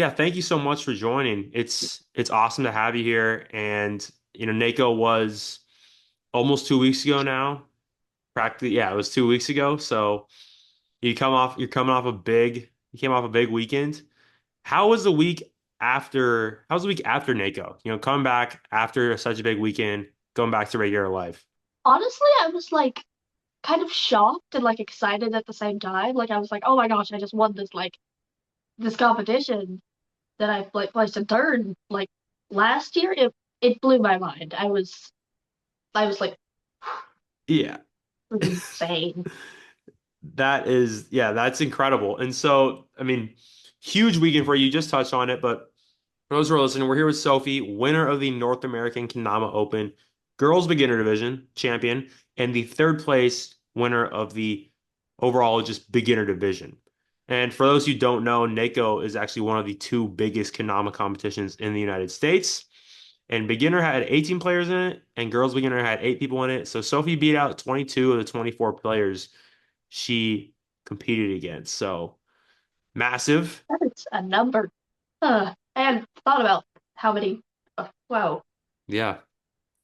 Yeah, thank you so much for joining. It's awesome to have you here. And NACO was almost 2 weeks ago now. Practically, yeah, it was 2 weeks ago. So you're coming off you came off a big weekend. How was the week after NACO? Coming back after such a big weekend, going back to regular life. Honestly, I was like kind of shocked and like excited at the same time. Like I was like, oh my gosh, I just won this competition that I like placed in third like last year. It blew my mind. I was like Yeah. insane. Yeah, that's incredible. And so, I mean, huge weekend for you. You just touched on it, but for those who are listening, we're here with Sophie, winner of the North American Kendama Open Girls Beginner Division champion, and the third place winner of the overall just beginner division. And for those who don't know, NACO is actually one of the two biggest Kendama competitions in the United States. And beginner had 18 players in it, and girls beginner had 8 people in it. So Sophie beat out 22 of the 24 players she competed against. So massive. That's a number. I hadn't thought about how many. Wow. Yeah.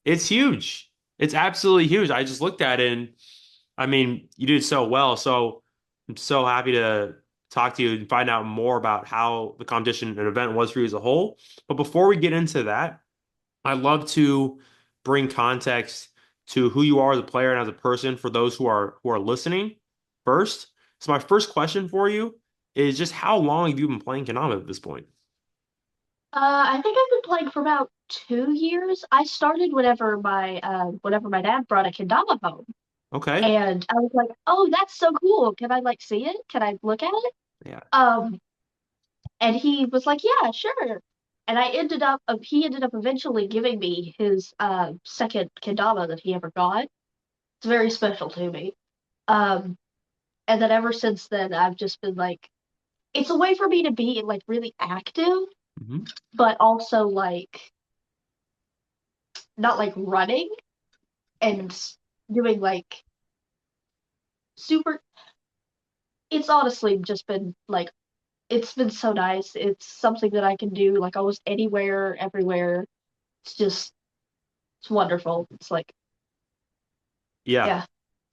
It's huge. It's absolutely huge. I just looked at it and I mean, you did so well. So I'm so happy to talk to you and find out more about how the competition and event was for you as a whole. But before we get into that, I'd love to bring context to who you are as a player and as a person for those who are listening first. So my first question for you is just how long have you been playing Konami at this point? I think I've been playing for about 2 years. I started whenever my dad brought a kendama home. Okay. And I was like, "Oh, that's so cool. Can I like see it? Can I look at it?" Yeah. Um, and he was like, "Yeah, sure." And he ended up eventually giving me his second kendama that he ever got. It's very special to me. Um, and then ever since then, I've just been like, it's a way for me to be like really active, Mhm. but also like not like running and doing like super. It's honestly just been like it's been so nice. It's something that I can do like almost anywhere, everywhere. It's just it's wonderful. It's like, Yeah.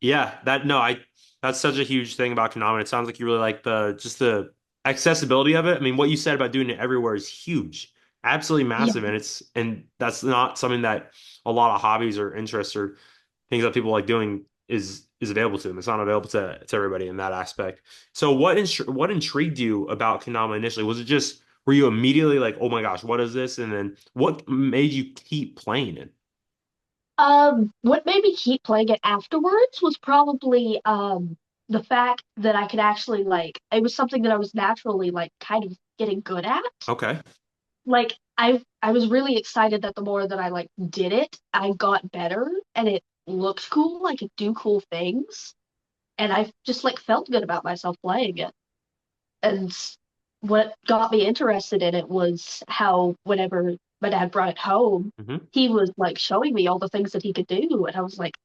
yeah, Yeah, that's such a huge thing about Konami. It sounds like you really like the accessibility of it. I mean, what you said about doing it everywhere is huge, absolutely yeah, massive, and that's not something that a lot of hobbies or interests or things that people like doing is available to them. It's not available to everybody in that aspect. So what intrigued you about Konami initially? Was it just were you immediately like, oh my gosh, what is this? And then what made you keep playing it? what made me keep playing it afterwards was probably the fact that I could actually like it was something that I was naturally like kind of getting good at. Okay. Like I was really excited that the more that I like did it, I got better and it looked cool. I could do cool things, and I just like felt good about myself playing it. And what got me interested in it was how whenever my dad brought it home, Hmm. he was like showing me all the things that he could do, and I was like,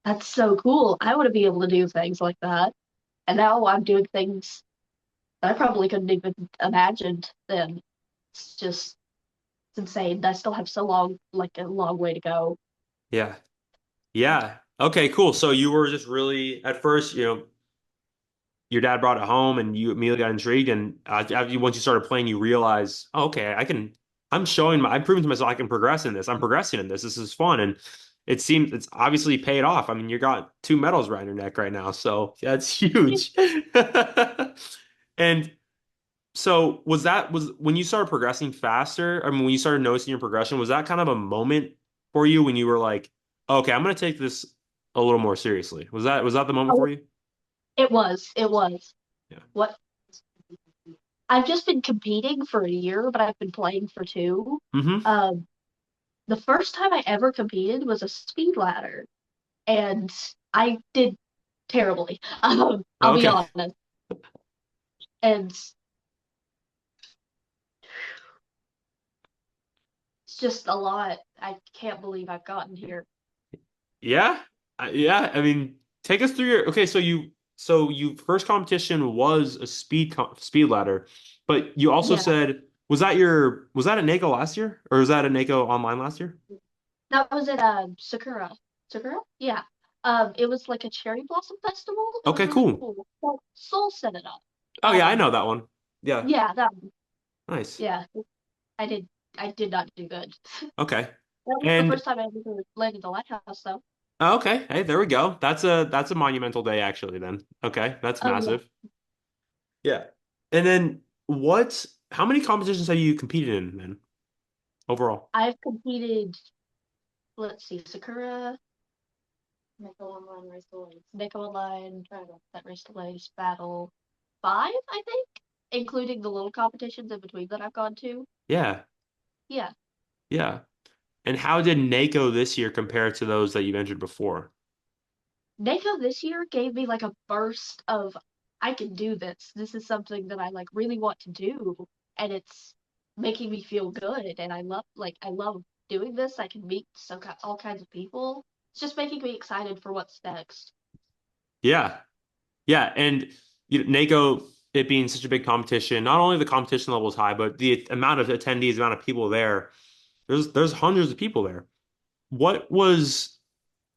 "That's so cool! I want to be able to do things like that." And now I'm doing things that I probably couldn't even imagined then. It's just it's insane. I still have so long, like a long way to go. Yeah. Yeah. Okay, cool. So you were just really at first, your dad brought it home and you immediately got intrigued. And once you started playing, you realize, oh, okay, I'm proving to myself I can progress in this. I'm progressing in this. This is fun. And it seems it's obviously paid off. I mean, you got 2 medals around your neck right now. So that's huge. And so was when you started progressing faster, I mean, when you started noticing your progression, was that kind of a moment for you when you were like, okay, I'm going to take this a little more seriously? Was that the moment Oh, for you? it was. Yeah. What I've just been competing for a year, but I've been playing for two. Hmm. Um, the first time I ever competed was a speed ladder, and I did terribly. I'll be Okay. honest. And it's just a lot. I can't believe I've gotten here. Yeah. Yeah. I mean, take us through okay, so you first competition was a speed ladder, but you also Yeah. said was that at NACO last year? Or was that at NACO online last year? That was at Sakura. Sakura? Yeah. It was like a cherry blossom festival. It was Okay, really cool. cool. Soul set it up. Oh yeah, I Um, know that one. Yeah. yeah, that one. Nice. Yeah. I did I did not do good. Okay. That was the And first time I ever landed the lighthouse though. okay, hey, there we go. That's a monumental day actually then. Okay, that's Oh yeah. massive. Yeah. And then how many competitions have you competed in then overall? I've competed, let's see, Sakura, Neko Online, Race to Lace, Neko Online, that Race to Lace, Battle, five, I think, including the little competitions in between that I've gone to. Yeah. Yeah. Yeah. And how did NACO this year compare to those that you've entered before? Neko this year gave me like a burst of I can do this. This is something that I like really want to do, and it's making me feel good. And I love doing this. I can meet all kinds of people. It's just making me excited for what's next. Yeah. Yeah. And NACO, it being such a big competition, not only the competition level is high, but the amount of attendees, the amount of people there, there's hundreds of people there. What was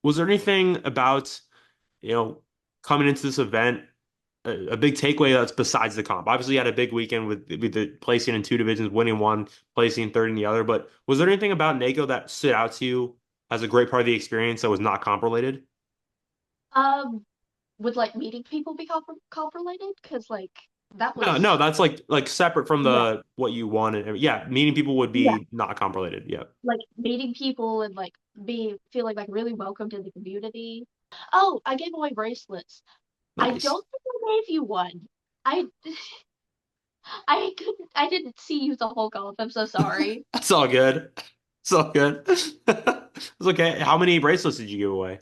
there anything about, you know, coming into this event, a big takeaway that's besides the comp? Obviously, you had a big weekend with the placing in two divisions, winning one, placing third in the other. But was there anything about NACO that stood out to you as a great part of the experience that was not comp related? Um, would like meeting people be comp related? Because like that No, no, was that's like separate from yeah the what you won. And yeah, meeting people would yeah be not comp related. Yeah, like meeting people and like be feeling like really welcomed in the community. Oh, I gave away bracelets. I nice. don't think I gave you one. I I didn't see you the whole golf. I'm so sorry. That's all good. It's all good. It's okay. How many bracelets did you give away?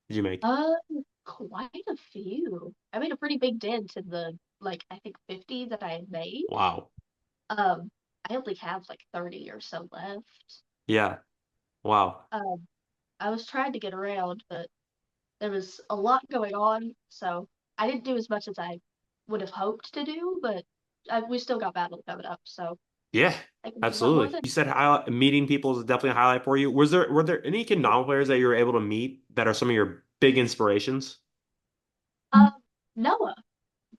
Did you make? Uh, quite a few. I made a pretty big dent in the like I think 50 that I had made. Wow. Um, I only have like 30 or so left. Yeah. Wow. Um, I was trying to get around, but there was a lot going on, so I didn't do as much as I would have hoped to do, but we still got battle coming up, so Yeah, I can do that more absolutely. than. You said meeting people is definitely a highlight for you. Were there any Kendama players that you were able to meet that are some of your big inspirations? Um, Noah,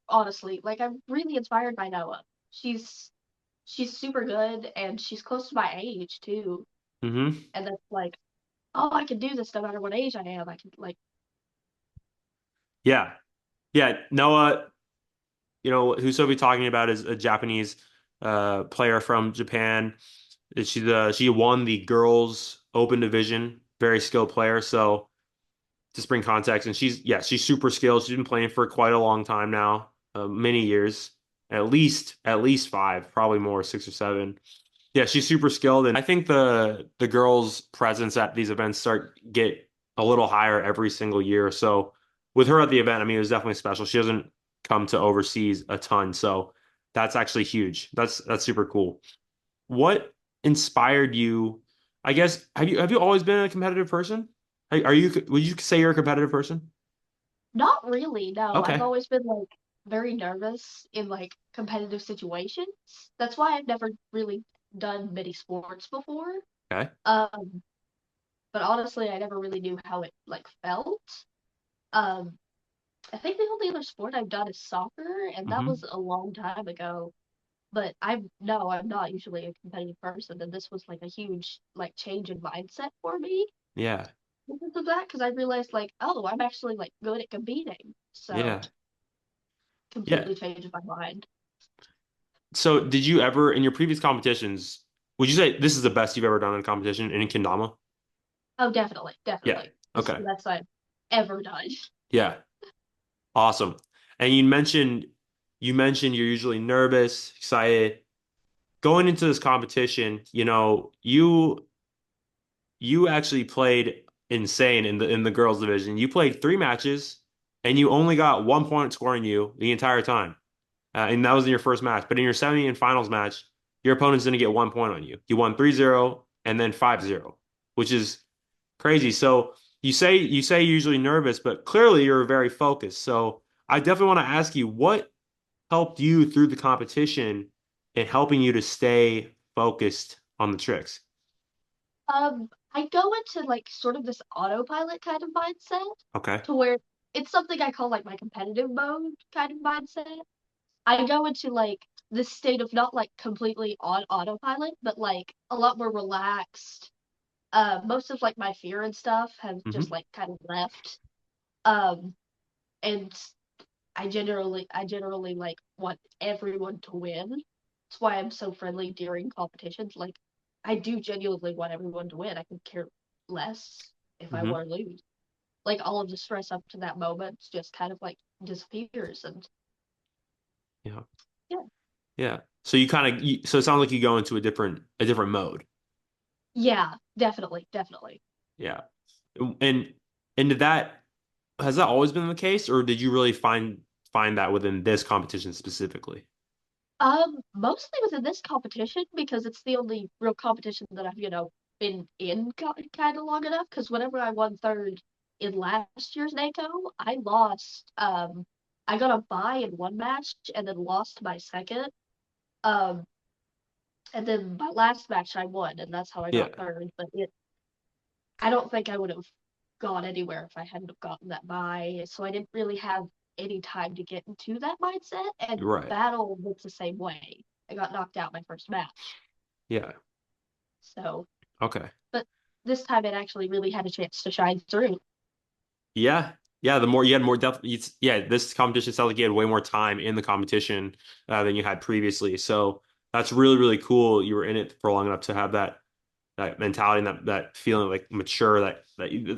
honestly, like I'm really inspired by Noah. She's she's super good and she's close to my age too. Hmm. And that's like, oh, I can do this no matter what age I am. I can like, Yeah. Yeah. Noah, who Sophie talking about is a Japanese player from Japan. She won the girls open division, very skilled player. So to bring context, and she's super skilled. She's been playing for quite a long time now, many years, at least five, probably more, six or seven. Yeah, she's super skilled, and I think the girls' presence at these events start get a little higher every single year. So with her at the event, I mean, it was definitely special. She doesn't come to overseas a ton, so that's actually huge. That's super cool. What inspired you? I guess have you always been a competitive person? Are you? Would you say you're a competitive person? not really, no. I've Okay. always been like very nervous in like competitive situations. That's why I've never really done many sports before. Okay. Um, but honestly, I never really knew how it like felt. Um, I think the only other sport I've done is soccer, and that Hmm. was a long time ago. But I'm no, I'm not usually a competitive person, and this was like a huge like change in mindset for me Yeah. because of that. Because I realized like, oh, I'm actually like good at competing, so Yeah. Yeah. completely changed my mind. So did you ever in your previous competitions, would you say this is the best you've ever done in a competition in kendama? Oh, definitely, Yeah. definitely. This is Okay. the best I've ever done. Yeah. Awesome. And you mentioned you're usually nervous, excited. Going into this competition, you actually played insane in the girls division. You played three matches and you only got 1 point scoring you the entire time. And that was in your first match. But in your semi and finals match, your opponent's going to get 1 point on you. You won 3-0 and then 5-0, which is crazy. So you say you're usually nervous, but clearly you're very focused. So I definitely want to ask you what helped you through the competition in helping you to stay focused on the tricks? I go into like sort of this autopilot kind of mindset Okay. to where it's something I call like my competitive mode kind of mindset. I go into like this state of not like completely on autopilot, but like a lot more relaxed. Most of like my fear and stuff have just Hmm. like kind of left. Um, and I generally like want everyone to win. That's why I'm so friendly during competitions. Like I do genuinely want everyone to win. I could care less if I Hmm. want to lose. Like all of the stress up to that moment just kind of like disappears and Yeah. yeah. Yeah. So you kind of so it sounds like you go into a different mode. Yeah, definitely, definitely. Yeah. And and did that has that always been the case, or did you really find that within this competition specifically? Mostly within this competition because it's the only real competition that I've been in kind of long enough. Because whenever I won third in last year's NACO, I lost. I got a bye in one match and then lost my second. Um, and then my last match I won, and that's how I got Yeah. third. But I don't think I would have gone anywhere if I hadn't have gotten that bye. So I didn't really have any time to get into that mindset. And Right. battle was the same way. I got knocked out my first match. Yeah. So, Okay. but this time it actually really had a chance to shine through. Yeah. Yeah. The more you had more depth, yeah, this competition sounds like you had way more time in the competition than you had previously. So that's really, really cool. You were in it for long enough to have that mentality and that feeling like mature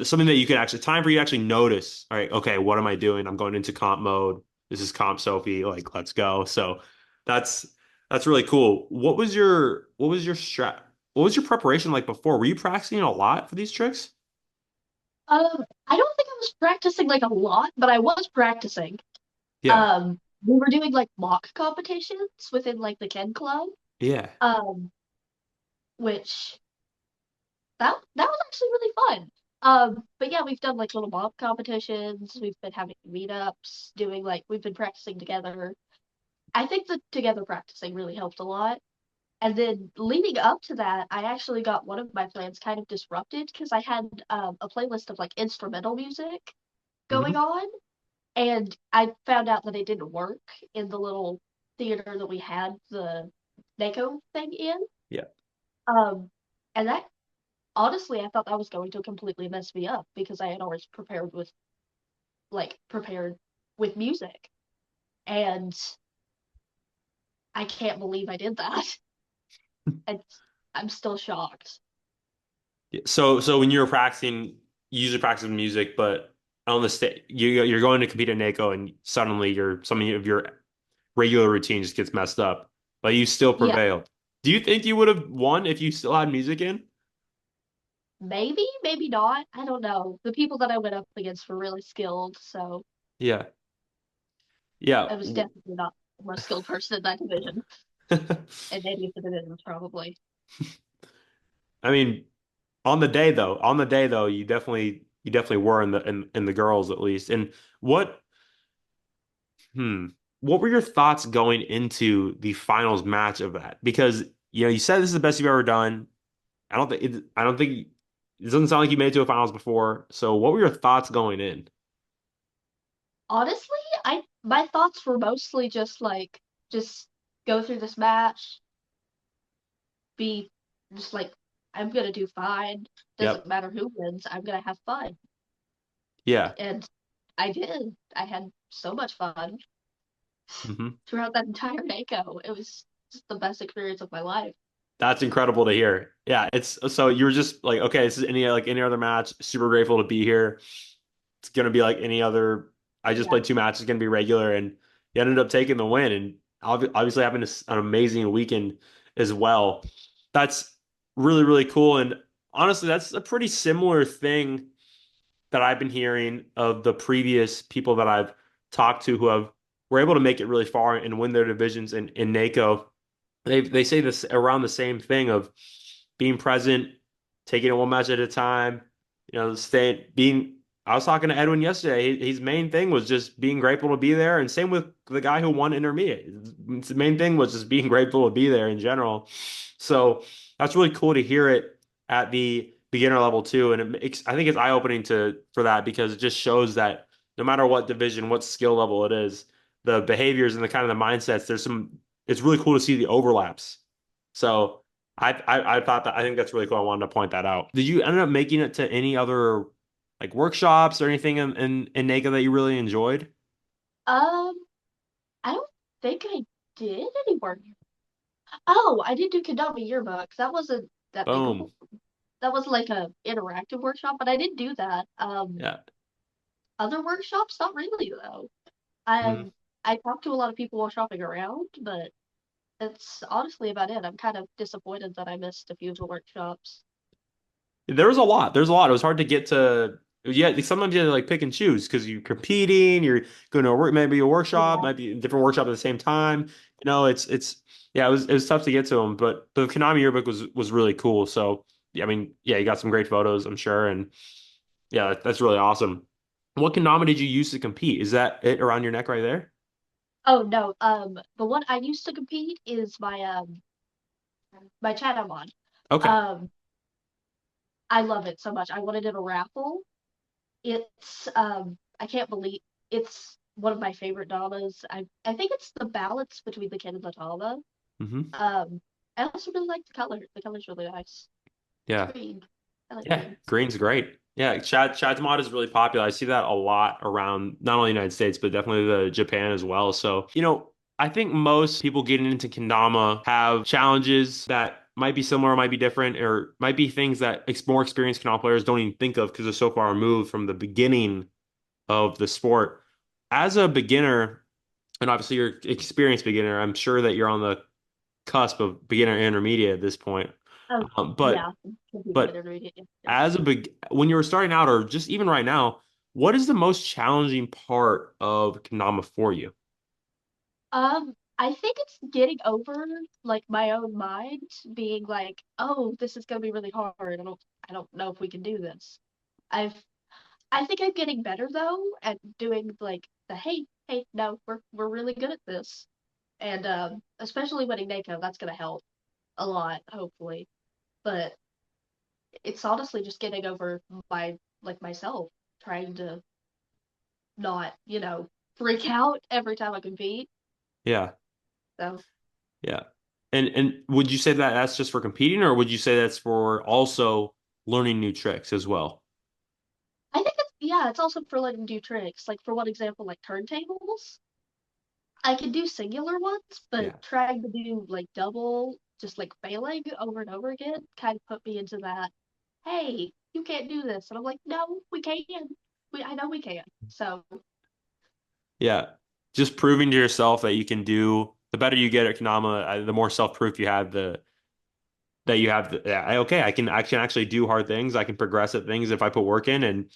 something that you could actually time for you to actually notice. All right, okay, what am I doing? I'm going into comp mode. This is comp Sophie. Like, let's go. So that's that's really cool. What was your strat? What was your preparation like before? Were you practicing a lot for these tricks? I don't think I was practicing like a lot, but I was practicing. Yeah. We were doing like mock competitions within like the Ken Club, Yeah. um, which that was actually really fun. But yeah, we've done like little mock competitions. We've been having meetups, doing like we've been practicing together. I think the together practicing really helped a lot. And then leading up to that, I actually got one of my plans kind of disrupted because I had a playlist of like instrumental music going Hmm. on, and I found out that it didn't work in the little theater that we had the NACO thing in. Yeah. Um, and that honestly, I thought that was going to completely mess me up because I had always prepared with music, and I can't believe I did that. And I'm still shocked. So when you were practicing, you usually practice with music, but on the stage, you're going to compete at NACO, and suddenly some of your regular routine just gets messed up, but you still Yeah, prevailed. Do you think you would have won if you still had music in? maybe, maybe not. I don't know. The people that I went up against were really skilled, so Yeah. Yeah. I was definitely not the most skilled person in that division, and any of the divisions probably. I mean, on the day though, you definitely were in the girls at least. And what hmm what were your thoughts going into the finals match of that? Because you said this is the best you've ever done. I don't think it doesn't sound like you made it to a finals before. So what were your thoughts going in? Honestly, I my thoughts were mostly just go through this match, be just like I'm gonna do fine. Doesn't Yep. matter who wins, I'm gonna have fun. Yeah. And I did. I had so much fun Hmm. throughout that entire NACO. It was just the best experience of my life. That's incredible to hear. Yeah, it's so you were just like, okay, this is any other match. Super grateful to be here. It's gonna be like any other. I just Yeah. played two matches, gonna be regular, and you ended up taking the win, and obviously having an amazing weekend as well. That's really really cool, and honestly, that's a pretty similar thing that I've been hearing of the previous people that I've talked to who have were able to make it really far and win their divisions in NACO. They say this around the same thing of being present, taking it one match at a time, staying being I was talking to Edwin yesterday. His main thing was just being grateful to be there, and same with the guy who won intermediate. The main thing was just being grateful to be there in general. So that's really cool to hear it at the beginner level too, and I think it's eye-opening to for that because it just shows that no matter what division, what skill level it is, the behaviors and the kind of the mindsets, there's some. It's really cool to see the overlaps. So I thought that I think that's really cool. I wanted to point that out. Did you end up making it to any other like workshops or anything in NACA that you really enjoyed? Um, I don't think I did any work. Oh, I did do Kendama yearbooks. That wasn't that big of a, Boom. that was like a interactive workshop, but I did do that. Yeah. Other workshops, not really though. Mhm. I talked to a lot of people while shopping around, but that's honestly about it. I'm kind of disappointed that I missed a few of the workshops. There was a lot. There's a lot. It was hard to get to. Yeah, sometimes you have to like pick and choose because you're competing. You're going to work, maybe a workshop, Yeah. might be a different workshop at the same time. It's yeah, it was tough to get to them, but the Konami yearbook was really cool. So yeah, I mean, yeah, you got some great photos, I'm sure, and yeah, that's really awesome. What Konami did you use to compete? Is that it around your neck right there? Oh no. The one I used to compete is my China mod. Okay. Um, I love it so much. I wanted it a raffle. I can't believe it's one of my favorite dramas. I think it's the balance between the kid and the drama. Hmm. Um, I also really like the color. The color's really nice. It's Yeah. green. I like Yeah, green. green's great. Yeah, Chad's mod is really popular. I see that a lot around not only the United States, but definitely the Japan as well. So, I think most people getting into kendama have challenges that might be similar, might be different, or might be things that more experienced kendama players don't even think of because they're so far removed from the beginning of the sport. As a beginner, and obviously you're an experienced beginner, I'm sure that you're on the cusp of beginner and intermediate at this point. Oh Um, yeah, but computer but intermediate. Yeah, yeah. as a big when you were starting out or just even right now, what is the most challenging part of Kendama for you? I think it's getting over like my own mind being like, oh, this is gonna be really hard. I don't know if we can do this. I've I think I'm getting better though at doing like the hey, no, we're really good at this. And especially winning NACO, that's gonna help a lot, hopefully. But it's honestly just getting over my like myself, trying to not, freak out every time I compete. Yeah, So yeah. And would you say that that's just for competing, or would you say that's for also learning new tricks as well? I think it's also for letting do tricks. Like for one example, like turntables. I can do singular ones, but Yeah. trying to do like double, just like failing over and over again, kind of put me into that, hey, you can't do this. And I'm like, no, we can. I know we can. So Yeah. Just proving to yourself that you can do the better you get at Kendama, the more self-proof you have that you have yeah, okay, I can actually do hard things. I can progress at things if I put work in and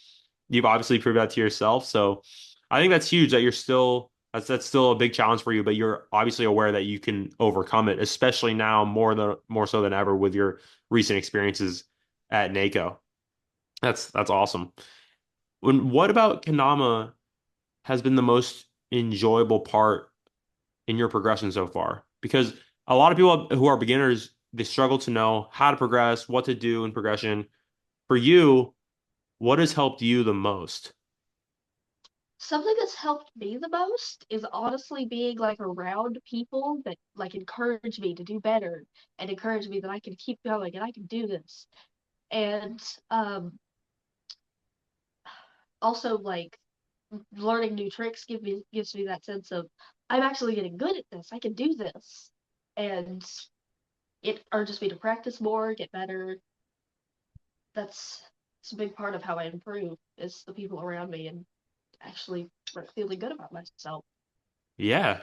you've obviously proved that to yourself. So I think that's huge that you're still that's still a big challenge for you, but you're obviously aware that you can overcome it, especially now more so than ever with your recent experiences at NACO. That's awesome. What about Kanama has been the most enjoyable part in your progression so far? Because a lot of people who are beginners, they struggle to know how to progress, what to do in progression. For you, what has helped you the most? something that's helped me the most is honestly being like around people that like encourage me to do better and encourage me that I can keep going and I can do this. And um also like learning new tricks gives me that sense of I'm actually getting good at this. I can do this. And it urges me to practice more, get better. That's it's a big part of how I improve is the people around me and actually like, feeling good about myself. Yeah,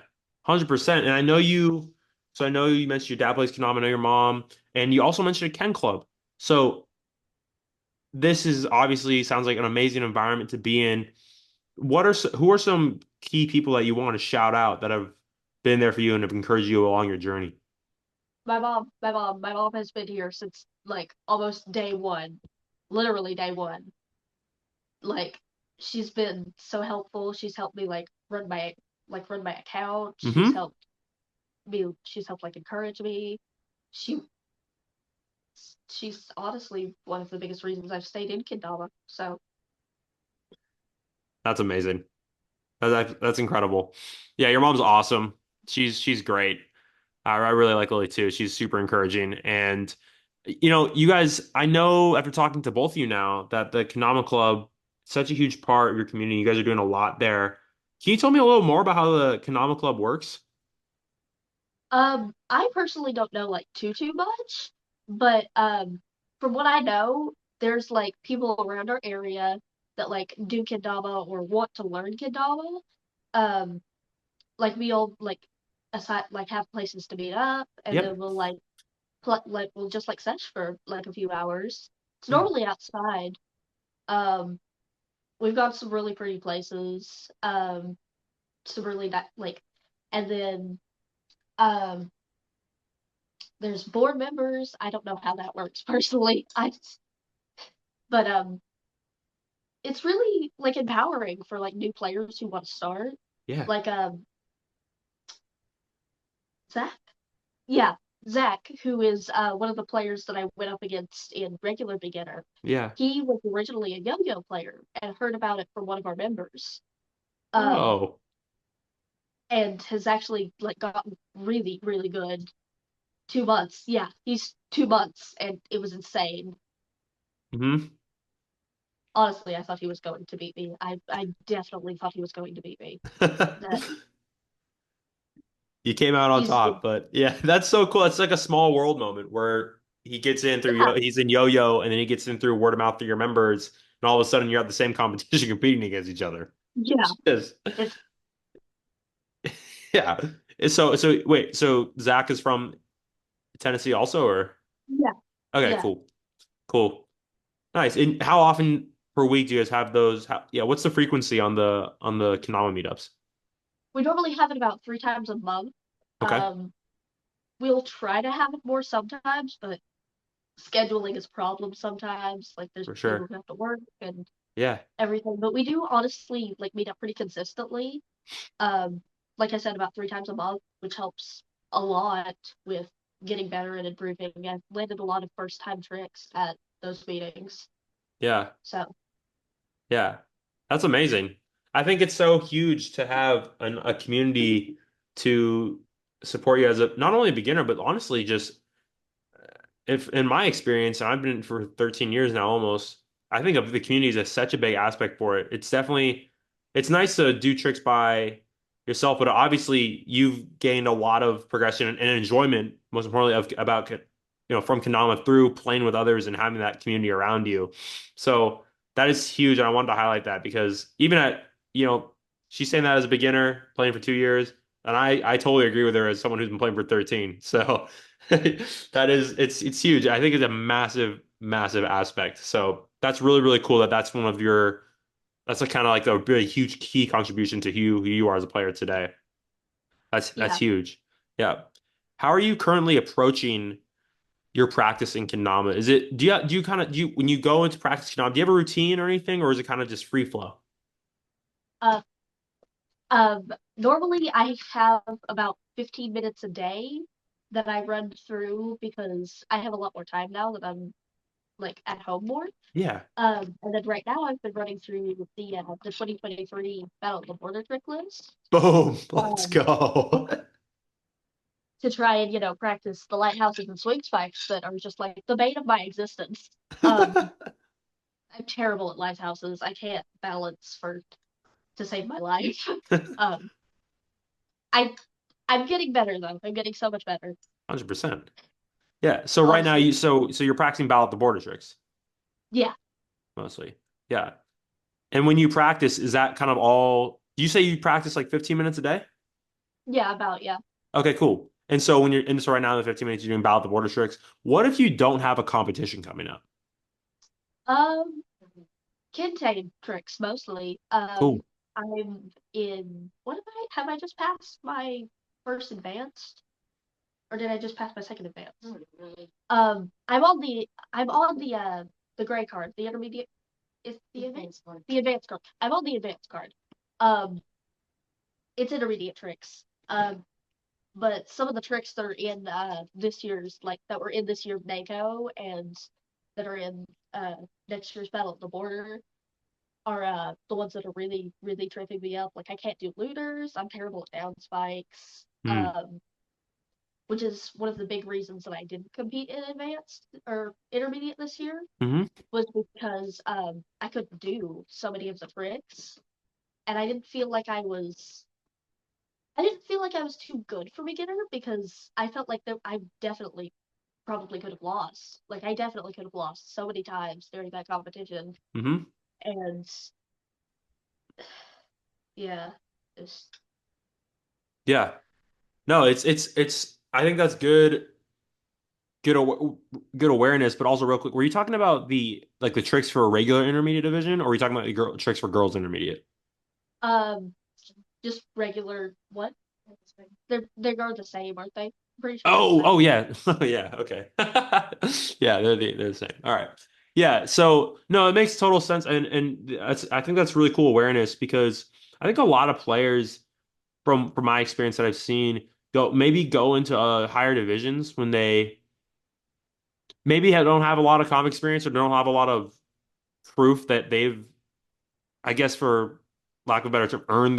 100%. And I know you mentioned your dad plays Konami, I know your mom, and you also mentioned a Ken Club. So this is obviously sounds like an amazing environment to be in. Who are some key people that you want to shout out that have been there for you and have encouraged you along your journey? My mom has been here since like almost day one, literally day one. Like she's been so helpful. She's helped me run my account. Hmm. She's helped like encourage me. She she's honestly one of the biggest reasons I've stayed in Kendama. So That's amazing. That's incredible. Yeah, your mom's awesome. She's great. I really like Lily too. She's super encouraging. And you guys, I know after talking to both of you now that the Kanama Club is such a huge part of your community. You guys are doing a lot there. Can you tell me a little more about how the Kanama Club works? I personally don't know like too much, but from what I know, there's like people around our area that like do kendama or want to learn kendama. Um, like we all aside like have places to meet up, and then Yep. we'll we'll just like sesh for like a few hours. It's Yeah. normally outside. Um, we've got some really pretty places. Some really and then um there's board members. I don't know how that works personally. But it's really like empowering for like new players who want to start. Yeah. Like Zach. Yeah, Zack, who is one of the players that I went up against in regular beginner. Yeah. He was originally a yo-yo player and heard about it from one of our members. Um, Oh. and has actually like gotten really good. 2 months. Yeah, he's 2 months and it was insane. Hmm. Honestly, I thought he was going to beat me. I definitely thought he was going to beat me. That You came out on he's top, but yeah, that's so cool. It's like a small world moment where he gets in through yeah, he's in yo-yo, and then he gets in through word of mouth through your members, and all of a sudden you're at the same competition competing against each other. yeah. Yes. It's Yeah. So wait, so Zach is from Tennessee also, or yeah, okay, yeah. cool. Cool. Nice. And how often per week do you guys have those? Yeah, what's the frequency on the Kanama meetups? We normally have it about 3 times a month. Okay, Um, we'll try to have it more sometimes, but scheduling is a problem sometimes. Like there's for people sure. who have to work and Yeah. everything. But we do honestly like meet up pretty consistently. Um, like I said, about 3 times a month, which helps a lot with getting better and improving. I've landed a lot of first time tricks at those meetings. Yeah. So Yeah, that's amazing. I think it's so huge to have a community to support you as a not only a beginner, but honestly, just if in my experience, and I've been for 13 years now almost, I think of the community as such a big aspect for it. It's nice to do tricks by yourself, but obviously you've gained a lot of progression and enjoyment, most importantly, about from Kendama through playing with others and having that community around you. So that is huge, and I wanted to highlight that because even she's saying that as a beginner playing for 2 years, and I totally agree with her as someone who's been playing for 13. So. It's huge. I think it's a massive aspect. So that's really cool that that's one of your that's a kind of like a really huge key contribution to who you are as a player today. That's yeah. huge. Yeah. How are you currently approaching your practice in Kendama? Is it do you kind of do you when you go into practice Kendama, do you have a routine or anything, or is it kind of just free flow? Uh, Normally I have about 15 minutes a day that I run through because I have a lot more time now that I'm like at home more. Yeah. And then right now I've been running through the 2023 Battle of the Border Trick list. Boom. Let's Um, go. to try and practice the lighthouses and swing spikes that are just like the bane of my existence. Um, I'm terrible at lighthouses. I can't balance for to save my life. Um, I I'm getting better though. I'm getting so much better. 100%. Yeah. So right now Honestly, so you're practicing Battle at the Border Tricks yeah, mostly. Yeah. And when you practice, is that kind of all? You say you practice like 15 minutes a day? yeah, about yeah. Okay, cool. And so so right now in the 15 minutes you're doing Battle of the Border Tricks. What if you don't have a competition coming up? Um, Kintane tricks mostly. Cool. I'm in. What have I just passed my first advanced, or did I just pass my second advanced? I'm on the gray card, the intermediate Is the advanced card. I'm on the advanced card. Um, it's intermediate tricks. But some of the tricks that are in this year's like that were in this year's NACO and that are in next year's Battle at the Border are the ones that are really, really tripping me up. Like I can't do looters. I'm terrible at down spikes. Mm. Which is one of the big reasons that I didn't compete in advanced or intermediate this year Hmm. was because I couldn't do so many of the tricks, and I didn't feel like I was too good for beginner because I felt like that I definitely probably could have lost. Like I definitely could have lost so many times during that competition, Hmm. and yeah, it's Yeah. No, it's I think that's good good awareness, but also real quick, were you talking about the tricks for a regular intermediate division, or were you talking about the tricks for girls intermediate? um just regular what? They're the same, aren't they? I'm pretty sure they're the Oh same. yeah. Oh yeah, okay. Yeah, they're the same. All right. Yeah, so no, it makes total sense and I think that's really cool awareness because I think a lot of players from my experience that I've seen go into higher divisions when they maybe don't have a lot of comp experience or don't have a lot of proof that they've, I guess for lack of a better term, earned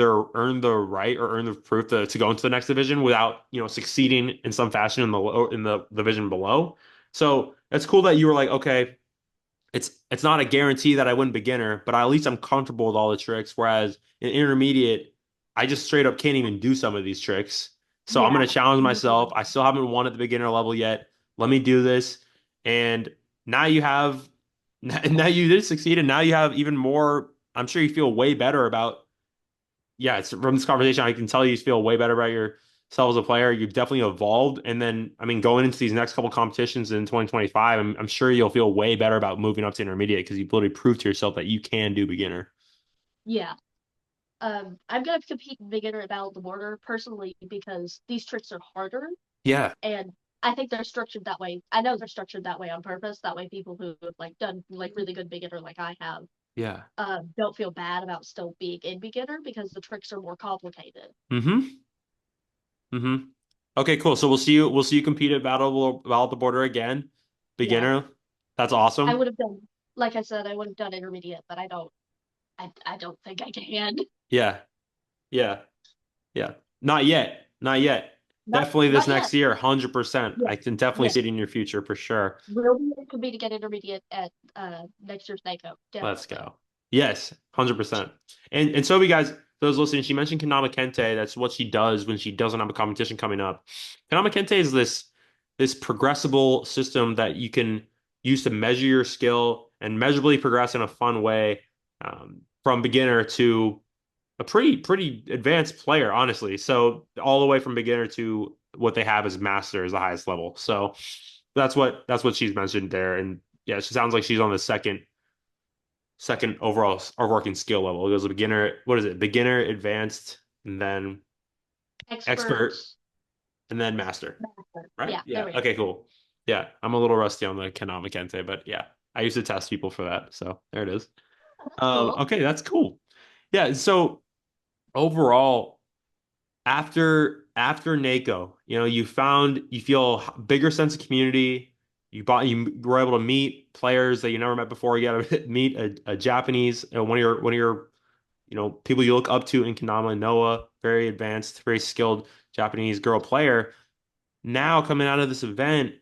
the right or earned the proof to go into the next division without, succeeding in some fashion in the division below. So it's cool that you were like, okay, it's not a guarantee that I win beginner, but at least I'm comfortable with all the tricks. Whereas in intermediate, I just straight up can't even do some of these tricks. So I'm Yeah, gonna challenge myself. literally. I still haven't won at the beginner level yet. Let me do this. And now you have now you did succeed, and now you have even more. I'm sure you feel way better about. Yeah, it's from this conversation, I can tell you feel way better about yourself as a player. You've definitely evolved. And then, I mean, going into these next couple competitions in 2025, I'm sure you'll feel way better about moving up to intermediate because you've literally proved to yourself that you can do beginner. Yeah. I'm gonna compete in beginner at Battle of the Border personally because these tricks are harder, Yeah. and I think they're structured that way. I know they're structured that way on purpose. That way, people who have like done like really good beginner like I have, Yeah. don't feel bad about still being in beginner because the tricks are more complicated. Mm-hmm. Mm-hmm. Okay, cool. So we'll see you compete at Battle of the Border again. Yeah, Beginner. That's I awesome. would have done, like I said, I would have done intermediate, but I don't think I can. Yeah. Yeah. Yeah. Not yet. Not yet. Definitely this Not yet. next year, 100%. Yeah, I can definitely yeah. see it in your future for sure. Will be competing at intermediate at next year's NACO, Let's definitely. go. Yes, 100%. And Sophie, guys, for those listening, she mentioned Kendama Kente. That's what she does when she doesn't have a competition coming up. Kendama Kente is this progressible system that you can use to measure your skill and measurably progress in a fun way, from beginner to a pretty advanced player, honestly. So all the way from beginner to what they have as master is the highest level. So that's what she's mentioned there. And yeah, she sounds like she's on the second overall or working skill level. It goes a beginner, what is it? Beginner, advanced, and then expert, Expert, and then master. master. Right? Yeah, there Yeah. we go. Okay, cool. Yeah, I'm a little rusty on the Kenama Kente, but yeah, I used to test people for that. So there it is. Cool. Okay, that's cool. Yeah, so overall, after NACO, you feel a bigger sense of community. You were able to meet players that you never met before. You got to meet a Japanese, one of your people you look up to in Kendama, Noah, very advanced, very skilled Japanese girl player. Now coming out of this event,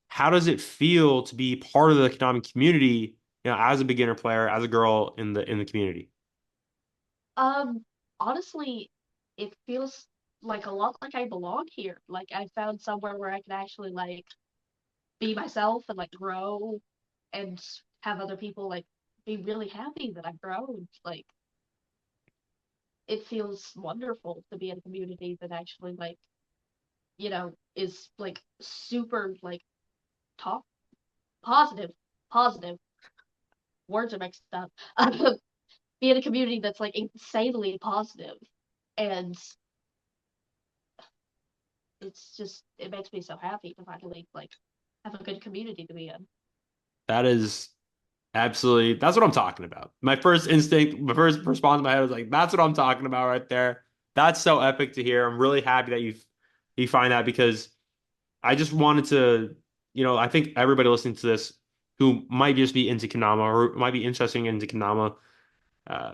how does it feel to be part of the Kendama community, as a beginner player, as a girl in the community? Um, honestly, it feels like a lot like I belong here. Like I found somewhere where I can actually like be myself and like grow and have other people like be really happy that I've grown. Like it feels wonderful to be in a community that actually like, is like super like top positive, positive. Words are mixed up. Be in a community that's like insanely positive, and it makes me so happy to finally like have a good community to be in. That is. Absolutely. That's what I'm talking about. My first instinct, my first response in my head was like, that's what I'm talking about right there. That's so epic to hear. I'm really happy that you find that because I just wanted to, I think everybody listening to this who might just be into Kendama or might be interested into Kendama, uh,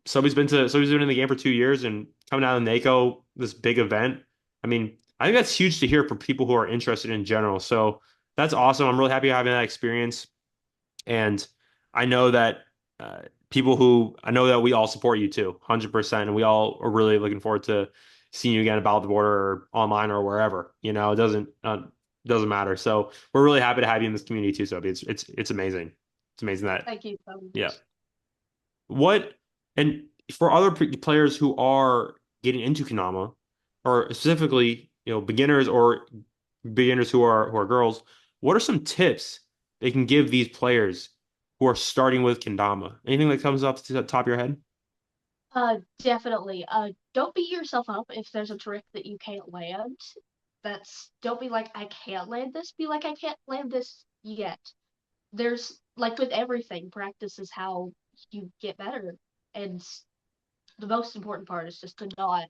somebody's been in the game for 2 years and coming out of NACO, this big event. I mean, I think that's huge to hear for people who are interested in general. So that's awesome. I'm really happy having that experience. And I know that I know that we all support you too, 100%. And we all are really looking forward to seeing you again about the border or online or wherever. It doesn't matter. So we're really happy to have you in this community too, Sophie. It's amazing. It's amazing that Thank you so yeah. much. What and for other players who are getting into Kanama, or specifically, beginners or beginners who are girls, what are some tips they can give these players who are starting with kendama? Anything that comes up to the top of your head? Definitely. Don't beat yourself up if there's a trick that you can't land. Don't be like, I can't land this. Be like, I can't land this yet. There's like with everything, practice is how you get better. And the most important part is just to not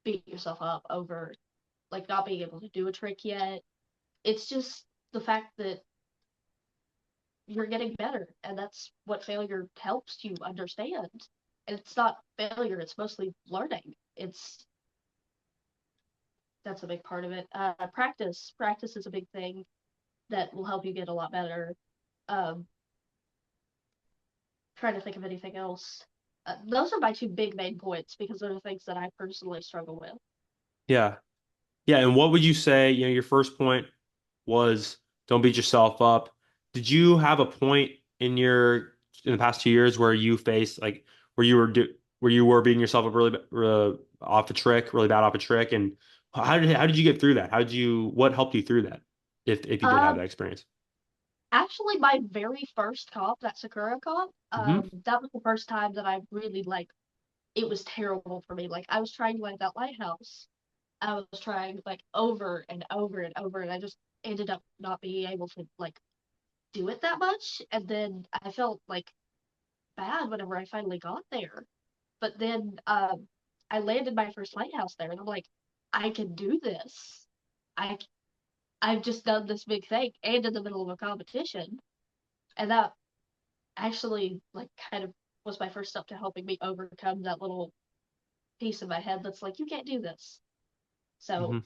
beat yourself up over like not being able to do a trick yet. It's just the fact that you're getting better, and that's what failure helps you understand. And it's not failure, it's mostly learning. It's That's a big part of it. Practice is a big thing that will help you get a lot better. Um, Trying to think of anything else. Those are my two big main points because they're the things that I personally struggle with. Yeah. Yeah, and what would you say, your first point was don't beat yourself up. Did you have a point in the past 2 years where you faced like where you were beating yourself up off a trick, really bad off a trick, and how did you get through that? What helped you through that? If you did have Um, that experience. Actually, my very first comp, that Sakura comp, Hmm. that was the first time that I really like. It was terrible for me. Like I was trying to land that lighthouse. I was trying like over and over and over, and I just ended up not being able to like do it that much. And then I felt like bad whenever I finally got there. But then I landed my first lighthouse there, and I'm like, I can do this. I I've just done this big thing, and in the middle of a competition, and that actually like kind of was my first step to helping me overcome that little piece in my head that's like, you can't do this. So Hmm.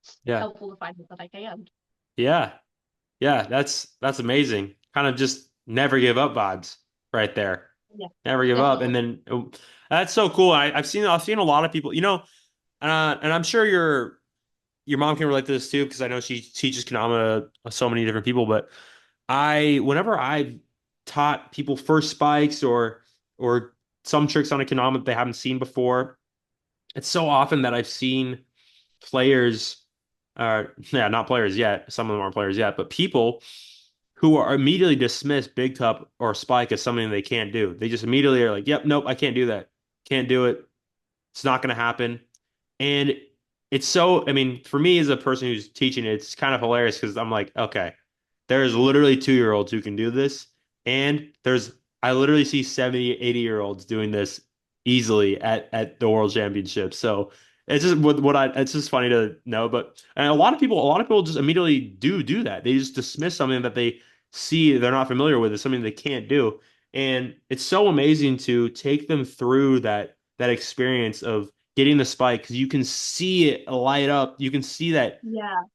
it's Yeah. helpful to find that I can. Yeah. Yeah, that's amazing. Kind of just never give up vibes right there. Yeah, Never give up. And definitely. then that's so cool. I've seen a lot of people, and I'm sure your mom can relate to this too, because I know she teaches Kanama to so many different people. But whenever I've taught people first spikes or some tricks on a Kanama that they haven't seen before, it's so often that I've seen players, yeah, not players yet. Some of them aren't players yet, but people who are immediately dismiss big cup or spike as something they can't do. They just immediately are like, "Yep, nope, I can't do that. Can't do it. It's not going to happen." And it's so, I mean, for me as a person who's teaching it, it's kind of hilarious because I'm like, okay, there's literally 2-year-olds who can do this. And I literally see 70, 80-year-olds doing this easily at the World Championships. So it's just it's just funny to know. But and a lot of people just immediately do that. They just dismiss something that they see they're not familiar with as something they can't do. And it's so amazing to take them through that experience of getting the spike because you can see it light up. You can see Yeah.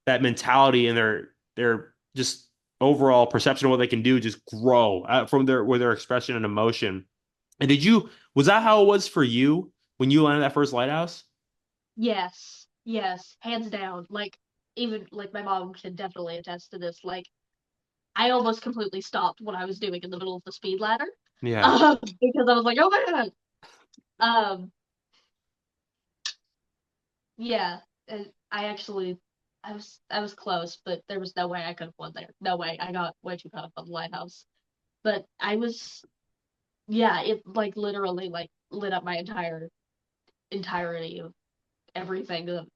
that mentality and their just overall perception of what they can do just grow from their expression and emotion. And was that how it was for you when you landed that first lighthouse? Yes. Yes. Hands down. Like even like my mom can definitely attest to this. Like I almost completely stopped what I was doing in the middle of the speed ladder. Yeah. Because I was like, oh my God. Um, yeah. I actually I was close, but there was no way I could have won there. No way. I got way too caught up on the lighthouse. But I was yeah, it like literally like lit up my entirety of everything.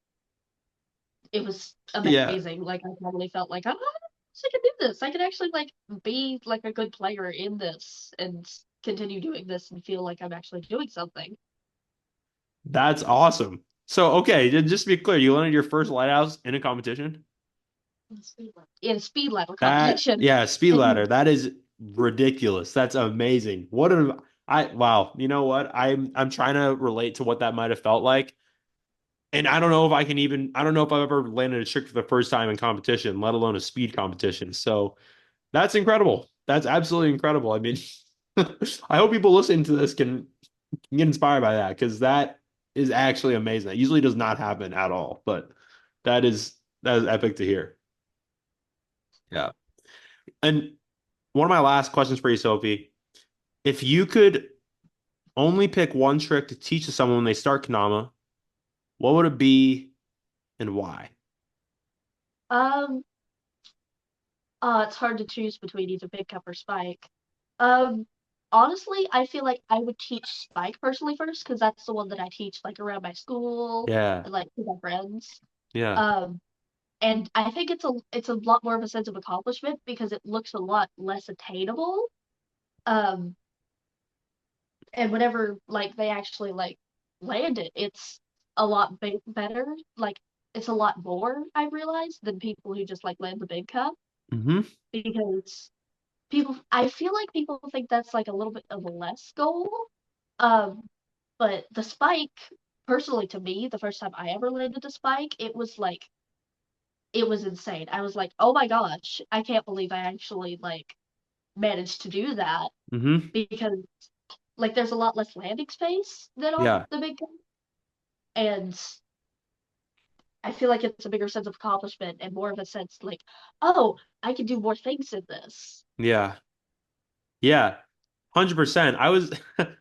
It was Yeah. amazing. Like I totally felt like, ah! So I can do this. I can actually like be like a good player in this and continue doing this and feel like I'm actually doing something. That's awesome. So, okay, just to be clear, you landed your first lighthouse in a competition? In a speed ladder That, competition. yeah, speed ladder. That is ridiculous. That's amazing. Wow. You know what? I'm trying to relate to what that might have felt like. And I don't know if I've ever landed a trick for the first time in competition, let alone a speed competition. So that's incredible. That's absolutely incredible. I mean, I hope people listening to this can get inspired by that because that is actually amazing. That usually does not happen at all, but that is epic to hear. Yeah. And one of my last questions for you, Sophie, if you could only pick one trick to teach to someone when they start Kanama, what would it be and why? Um, it's hard to choose between either Big Cup or Spike. Um, honestly, I feel like I would teach Spike personally first because that's the one that I teach like around my school Yeah. and like to my friends. Yeah. Um, and I think it's a lot more of a sense of accomplishment because it looks a lot less attainable. Um, and whenever like they actually like land it, it's a lot better. Like it's a lot more, I realized, than people who just like land the Big Cup Hmm. because I feel like people think that's like a little bit of a less goal. Um, but the spike, personally to me, the first time I ever landed a spike, it was insane. I was like, oh my gosh, I can't believe I actually like managed to do that Hmm. because like there's a lot less landing space than on Yeah. the big gun. And I feel like it's a bigger sense of accomplishment and more of a sense like, oh, I can do more things in this. Yeah. Yeah. 100%.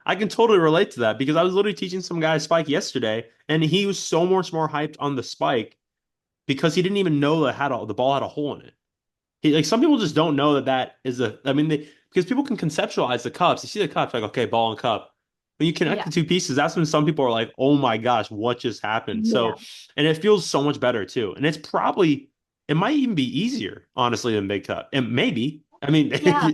I can totally relate to that because I was literally teaching some guy spike yesterday and he was so much more hyped on the spike because he didn't even know that the ball had a hole in it. Like some people just don't know that I mean, because people can conceptualize the cups. You see the cups, like, okay, ball and cup. When you connect Yeah, the two pieces, that's when some people are like, oh my gosh, what just happened? yeah, So, and it feels so much better too. And it might even be easier, honestly, than big cup. And maybe, I mean, yeah,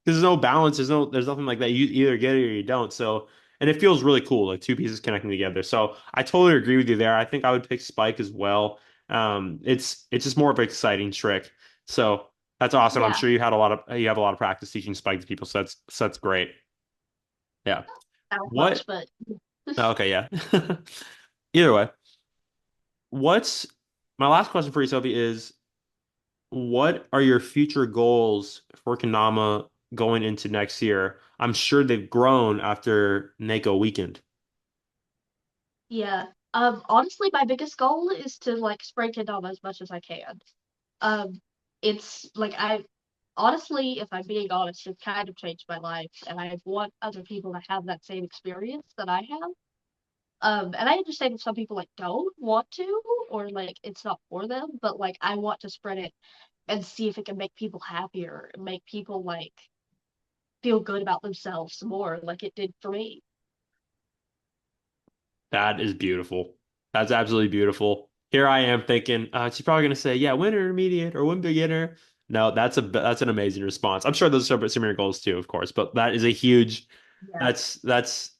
there's no balance. There's nothing like that. You either get it or you don't. So, and it feels really cool, like two pieces connecting together. So I totally agree with you there. I think I would pick Spike as well. It's just more of an exciting trick. So that's awesome. I'm yeah. sure you have a lot of practice teaching spike to people, so that's great. Yeah. Not What? much, but Oh, okay, yeah. Either way, what's my last question for you, Sophie, is what are your future goals for Kendama going into next year? I'm sure they've grown after NACO weekend. yeah. Honestly, my biggest goal is to like spray Kendama as much as I can. Um, it's like I honestly, if I'm being honest, it kind of changed my life, and I want other people to have that same experience that I have. And I understand if some people like don't want to, or like it's not for them, but like I want to spread it and see if it can make people happier, and make people like feel good about themselves more, like it did for me. That is beautiful. That's absolutely beautiful. Here I am thinking, she's probably gonna say, yeah, win intermediate or win beginner. No, that's an amazing response. I'm sure those are some of your goals too, of course, but that is a huge Yeah, that's that's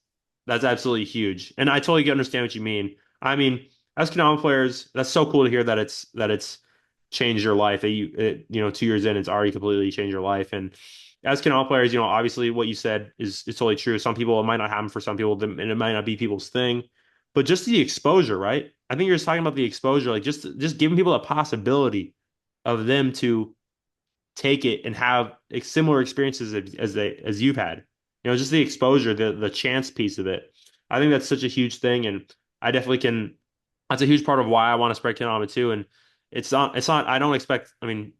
that's absolutely huge. And I totally understand what you mean. I mean, as Konami players, that's so cool to hear that it's changed your life. That 2 years in, it's already completely changed your life. And as Konami players, obviously what you said is totally true. Some people it might not happen for some people, and it might not be people's thing. But just the exposure, right? I think you're just talking about the exposure, like just giving people a possibility of them to take it and have similar experiences as you've had. Just the exposure, the chance piece of it. I think that's such a huge thing, and I definitely can. That's a huge part of why I want to spread Konami too. And it's not. I don't expect. I mean,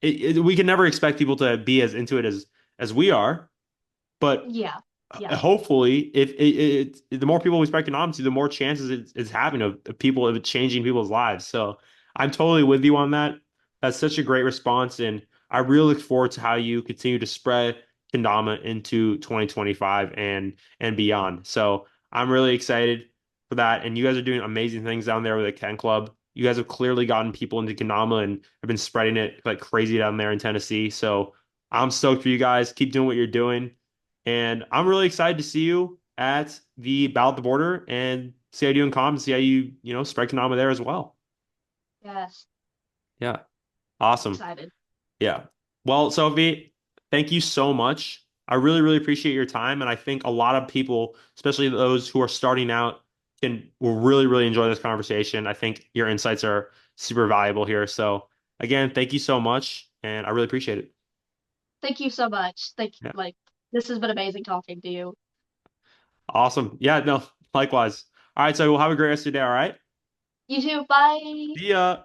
we can never expect people to be as into it as we are, but yeah, yeah, hopefully, if the more people we spread economics to, the more chances it's having of people of it changing people's lives. So I'm totally with you on that. That's such a great response, and I really look forward to how you continue to spread Kendama into 2025 and beyond. So I'm really excited for that, and you guys are doing amazing things down there with the Ken Club. You guys have clearly gotten people into Kendama and have been spreading it like crazy down there in Tennessee. So I'm stoked for you guys. Keep doing what you're doing. And I'm really excited to see you at the Battle at the Border and see how you do in comms and see how you spread Kendama there as well. Yes, Yeah. Awesome. excited. Yeah. Well, Sophie, thank you so much. I really, really appreciate your time. And I think a lot of people, especially those who are starting out, will really, really enjoy this conversation. I think your insights are super valuable here. So again, thank you so much. And I really appreciate it. Thank you so much. Yeah. This has been amazing talking to you. Awesome. Yeah, no, likewise. All right, so we'll have a great rest of your day, all right? You too. Bye. See ya.